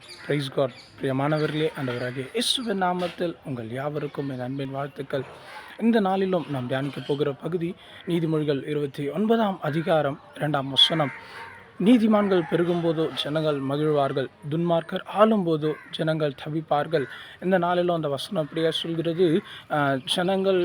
Price God. பிரியமானவர்களே, ஆண்டவராகிய இயேசுவின் நாமத்தில் உங்கள் யாவருக்கும் என் அன்பின் வாழ்த்துக்கள். இந்த நாளிலும் நாம் தியானிக்க போகிற பகுதி நீதிமொழிகள் 29ஆம் அதிகாரம் 2ஆம் வசனம். நீதிமான்கள் பெருகும்போதோ ஜனங்கள் மகிழ்வார்கள், துன்மார்க்கர் ஆளும்போதோ ஜனங்கள் தவிப்பார்கள். இந்த நாளிலும் அந்த வசனம் அப்படியே சொல்கிறது. ஜனங்கள்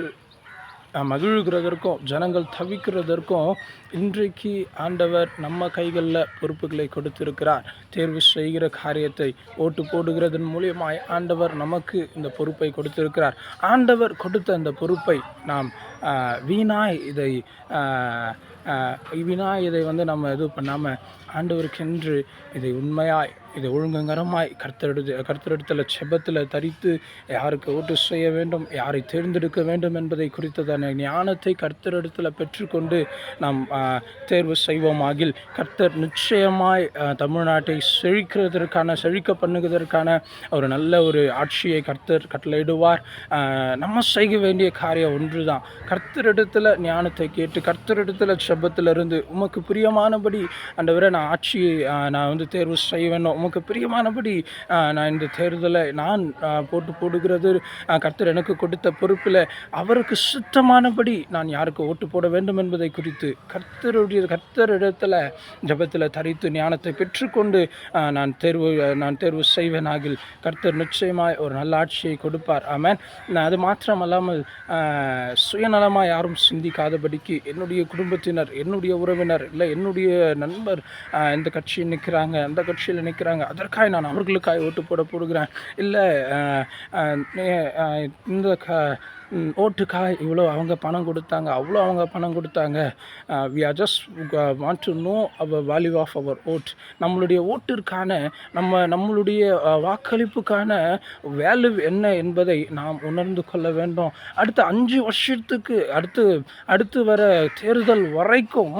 மகிழ்கிறதற்கும் ஜனங்கள் தவிக்கிறதற்கும் இன்றைக்கு ஆண்டவர் நம்ம கைகளில் பொறுப்புகளை கொடுத்திருக்கிறார். தேர்வு செய்கிற காரியத்தை ஓட்டு போடுகிறதன் மூலியமாய் ஆண்டவர் நமக்கு இந்த பொறுப்பை கொடுத்திருக்கிறார். ஆண்டவர் கொடுத்த அந்த பொறுப்பை நாம் வீணாய் இதை நம்ம இது பண்ணாமல் ஆண்டவருக்கென்று இதை உண்மையாய் இதை ஒழுங்கங்கரமாய் கர்த்தரிடத்தில் செபத்தில் தரித்து யாருக்கு ஓட்டு செய்ய வேண்டும், யாரை தேர்ந்தெடுக்க வேண்டும் என்பதை குறித்ததான ஞானத்தை கர்த்தரிடத்தில் பெற்றுக்கொண்டு நாம் தேர்வு செய்வோமாகில் கர்த்தர் நிச்சயமாய் தமிழ்நாட்டை செழிக்க பண்ணுவதற்கான ஒரு நல்ல ஒரு ஆட்சியை கர்த்தர் கட்டளையிடுவார். நம்ம செய்ய வேண்டிய காரியம் ஒன்று தான். கர்த்தரிடத்தில் ஞானத்தை கேட்டு கர்த்தரிடத்தில் செபத்தில் இருந்து உமக்கு பிரியமானபடி ஆண்டவரே நான் ஆட்சியை நான் தேர்வு செய்ய வேண்டும், உமக்கு பிரியமானபடி நான் இந்த தேர்தலை நான் போடுகிறது கர்த்தர் எனக்கு கொடுத்த பொறுப்பில் அவருக்கு சுத்தமானபடி நான் யாருக்கு ஓட்டு போட வேண்டும் என்பதை குறித்து கர்த்தரிடத்தில் ஜபத்தில் தரித்து ஞானத்தை பெற்றுக்கொண்டு நான் தேர்வு செய்வேனாகில் கர்த்தர் நிச்சயமாய் ஒரு நல்ல ஆட்சியை கொடுப்பார். ஆமென். அது மாத்திரமல்லாமல் சுயநலமாக யாரும் சிந்திக்காதபடிக்கு என்னுடைய குடும்பத்தினர், என்னுடைய உறவினர், இல்லை என்னுடைய நண்பர் இந்த கட்சியில் நிற்கிறாங்க, அந்த கட்சியில் நிற்கிறாங்க, அதற்காக நான் அவர்களுக்காக ஓட்டு போடுகிறேன், இல்லை இந்த ஓட்டுக்காக இவ்வளோ அவங்க பணம் கொடுத்தாங்க, அவ்வளோ அவங்க பணம் கொடுத்தாங்க. We are just want to know our value of our vote. நம்மளுடைய ஓட்டிற்கான நம்மளுடைய வாக்களிப்புக்கான வேல்யூ என்ன என்பதை நாம் உணர்ந்து கொள்ள வேண்டும். அடுத்த 5 வருஷத்துக்கு அடுத்து வர தேர்தல் வரைக்கும்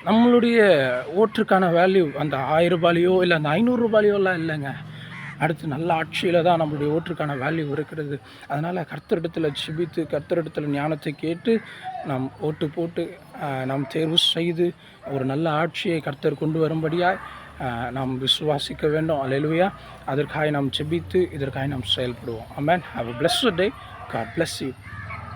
நம்மளுடைய ஓட்டுக்கான வேல்யூ அந்த 1000 ரூபாயோ இல்லை அந்த 500 ரூபாயோலாம் இல்லைங்க. அடுத்து நல்ல ஆட்சியில் தான் நம்மளுடைய ஓட்டுக்கான வேல்யூ இருக்கிறது. அதனால் கர்த்தரிடத்தில் ஜெபித்து கர்த்தரிடத்தில் ஞானத்தை கேட்டு நாம் ஓட்டு போட்டு நாம் தேர்வு செய்து ஒரு நல்ல ஆட்சியை கர்த்தர் கொண்டு வரும்படியாய் நாம் விசுவாசிக்க வேண்டும். அல்லேலூயா. அதற்காக நாம் ஜெபித்து இதற்காக நாம் செயல்படுவோம். ஆமென். Have a blessed day. God bless you.